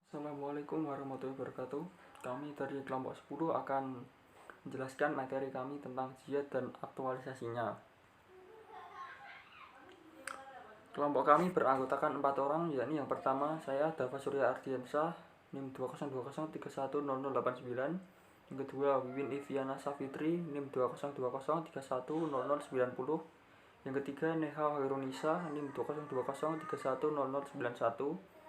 Assalamualaikum warahmatullahi wabarakatuh. Kami dari kelompok 10 akan menjelaskan materi kami tentang jihad dan aktualisasinya. Kelompok kami beranggotakan 4 orang, yakni yang pertama saya Dava Surya Ardiansyah, NIM 2020313089. Yang kedua Wiwin Iviana Safitri, NIM 2020313090. Yang ketiga Neha Hoirunisa, NIM 2020310091.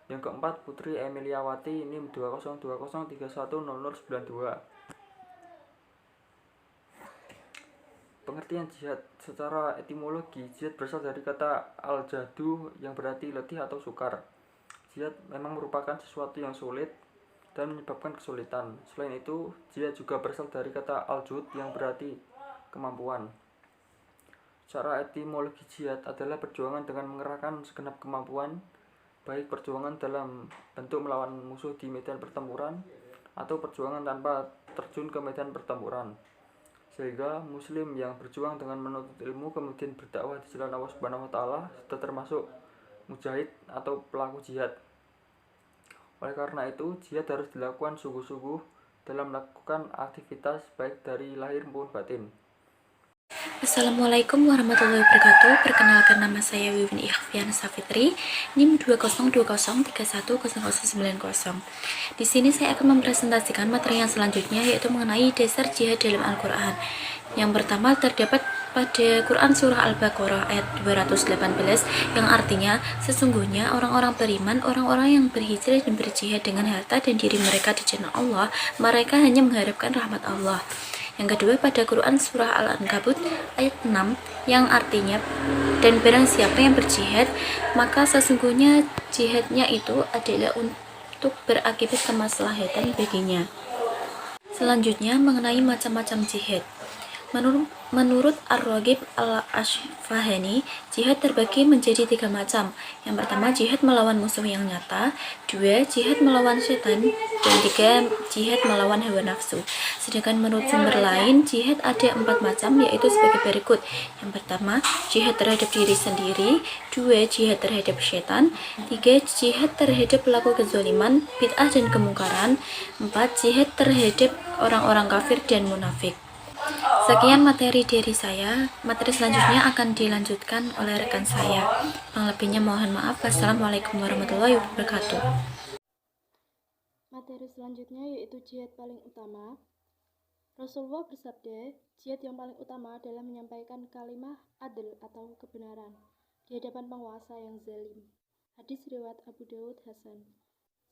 Yang keempat Putri Emiliawati, NIM 2020310092. Pengertian jihad secara etimologi, jihad berasal dari kata al-jahdu yang berarti letih atau sukar. Jihad memang merupakan sesuatu yang sulit dan menyebabkan kesulitan. Selain itu, jihad juga berasal dari kata al-jud yang berarti kemampuan. Secara etimologi jihad adalah perjuangan dengan mengerahkan segenap kemampuan, baik perjuangan dalam bentuk melawan musuh di medan pertempuran atau perjuangan tanpa terjun ke medan pertempuran. Sehingga muslim yang berjuang dengan menuntut ilmu kemudian berdakwah di jalan Allah Subhanahu wa taala sudah termasuk mujahid atau pelaku jihad. Oleh karena itu, jihad harus dilakukan sungguh-sungguh dalam melakukan aktivitas baik dari lahir maupun batin. Assalamualaikum warahmatullahi wabarakatuh. Perkenalkan, nama saya Wiwin Iviana Safitri, NIM 2020310090. Di sini saya akan mempresentasikan materi yang selanjutnya, yaitu mengenai dasar jihad dalam Al-Quran. Yang pertama terdapat pada Quran Surah Al-Baqarah ayat 218 yang artinya, sesungguhnya orang-orang beriman, orang-orang yang berhijrah dan berjihad dengan harta dan diri mereka di jalan Allah, mereka hanya mengharapkan rahmat Allah. Yang kedua pada Quran Surah Al-Ankabut ayat 6 yang artinya, dan barang siapa yang berjihad, maka sesungguhnya jihadnya itu adalah untuk berakibat kemaslahatan baginya. Selanjutnya mengenai macam-macam jihad. Menurut Ar-Raghib Al-Asfahani, jihad terbagi menjadi 3 macam. Yang pertama, jihad melawan musuh yang nyata. 2, jihad melawan setan. Dan 3, jihad melawan hawa nafsu. Sedangkan menurut sumber lain, jihad ada 4 macam, yaitu sebagai berikut. Yang pertama, jihad terhadap diri sendiri. 2, jihad terhadap setan. 3, jihad terhadap pelaku kezaliman, bid'ah dan kemungkaran. 4, jihad terhadap orang-orang kafir dan munafik. Sekian materi dari saya. Materi selanjutnya akan dilanjutkan oleh rekan saya. Yang lebihnya mohon maaf. Wassalamualaikum warahmatullahi wabarakatuh. Materi selanjutnya yaitu jihad paling utama. Rasulullah bersabda, jihad yang paling utama adalah menyampaikan kalimah adil atau kebenaran di hadapan penguasa yang zalim. Hadis riwayat Abu Dawud Hasan.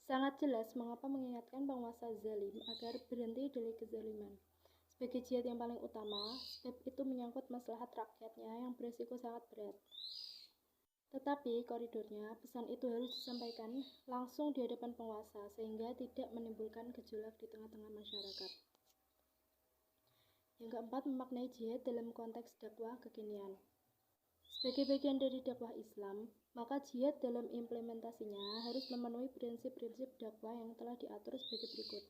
Sangat jelas mengapa mengingatkan penguasa zalim agar berhenti dari kezaliman sebagai jihad yang paling utama, sebab itu menyangkut maslahat rakyatnya yang beresiko sangat berat. Tetapi koridornya, pesan itu harus disampaikan langsung di hadapan penguasa sehingga tidak menimbulkan gejolak di tengah-tengah masyarakat. Yang keempat, memaknai jihad dalam konteks dakwah kekinian. Sebagai bagian dari dakwah Islam, maka jihad dalam implementasinya harus memenuhi prinsip-prinsip dakwah yang telah diatur sebagai berikut.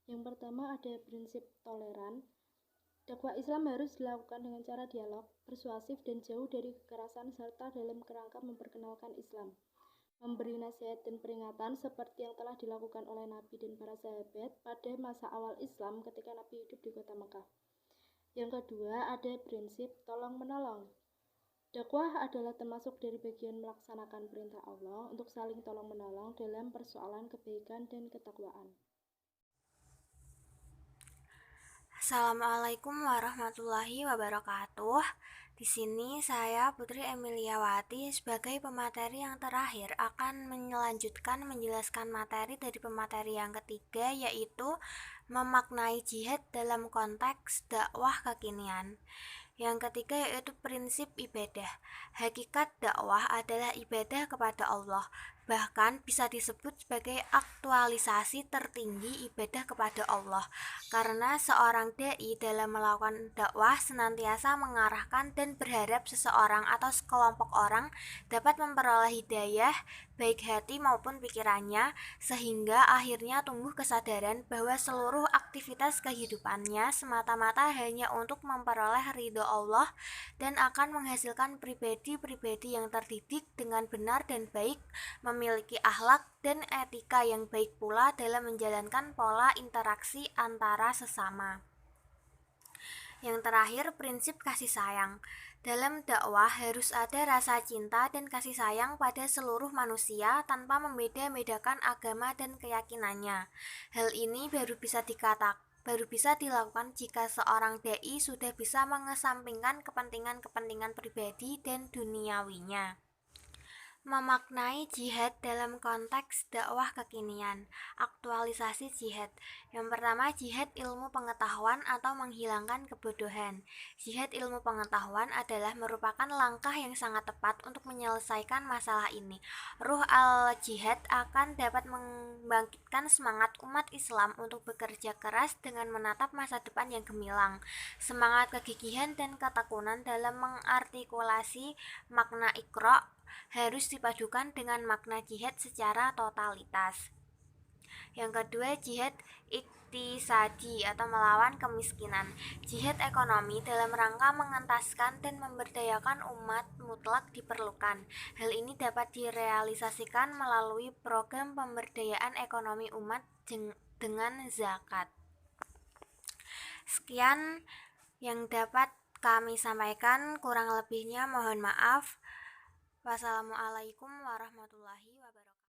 Yang pertama ada prinsip toleran. Dakwah Islam harus dilakukan dengan cara dialog, persuasif dan jauh dari kekerasan serta dalam kerangka memperkenalkan Islam. Memberi nasihat dan peringatan seperti yang telah dilakukan oleh Nabi dan para sahabat pada masa awal Islam ketika Nabi hidup di kota Mekah. Yang kedua ada prinsip tolong-menolong. Dakwah adalah termasuk dari bagian melaksanakan perintah Allah untuk saling tolong-menolong dalam persoalan kebaikan dan ketakwaan. Assalamualaikum warahmatullahi wabarakatuh. Di sini saya Putri Emiliawati sebagai pemateri yang terakhir akan melanjutkan menjelaskan materi dari pemateri yang ketiga, yaitu memaknai jihad dalam konteks dakwah kekinian. Yang ketiga yaitu prinsip ibadah. Hakikat dakwah adalah ibadah kepada Allah. Bahkan bisa disebut sebagai aktualisasi tertinggi ibadah kepada Allah, karena seorang dai dalam melakukan dakwah senantiasa mengarahkan dan berharap seseorang atau sekelompok orang dapat memperoleh hidayah baik hati maupun pikirannya, sehingga akhirnya tumbuh kesadaran bahwa seluruh aktivitas kehidupannya semata-mata hanya untuk memperoleh ridho Allah dan akan menghasilkan pribadi-pribadi yang terdidik dengan benar dan baik, memiliki akhlak dan etika yang baik pula dalam menjalankan pola interaksi antara sesama. Yang terakhir, prinsip kasih sayang. Dalam dakwah harus ada rasa cinta dan kasih sayang pada seluruh manusia tanpa membeda-bedakan agama dan keyakinannya. Hal ini baru bisa dilakukan jika seorang dai sudah bisa mengesampingkan kepentingan-kepentingan pribadi dan duniawinya. Memaknai jihad dalam konteks dakwah kekinian. Aktualisasi jihad. Yang pertama, jihad ilmu pengetahuan atau menghilangkan kebodohan. Jihad ilmu pengetahuan adalah merupakan langkah yang sangat tepat untuk menyelesaikan masalah ini. Ruh al-jihad akan dapat membangkitkan semangat umat Islam untuk bekerja keras dengan menatap masa depan yang gemilang. Semangat kegigihan dan ketekunan dalam mengartikulasi makna Iqra harus dipadukan dengan makna jihad secara totalitas. Yang kedua, jihad iktisadi atau melawan kemiskinan. Jihad ekonomi dalam rangka mengentaskan dan memberdayakan umat mutlak diperlukan. Hal ini dapat direalisasikan melalui program pemberdayaan ekonomi umat dengan zakat. Sekian yang dapat kami sampaikan, kurang lebihnya mohon maaf. Wassalamualaikum warahmatullahi wabarakatuh.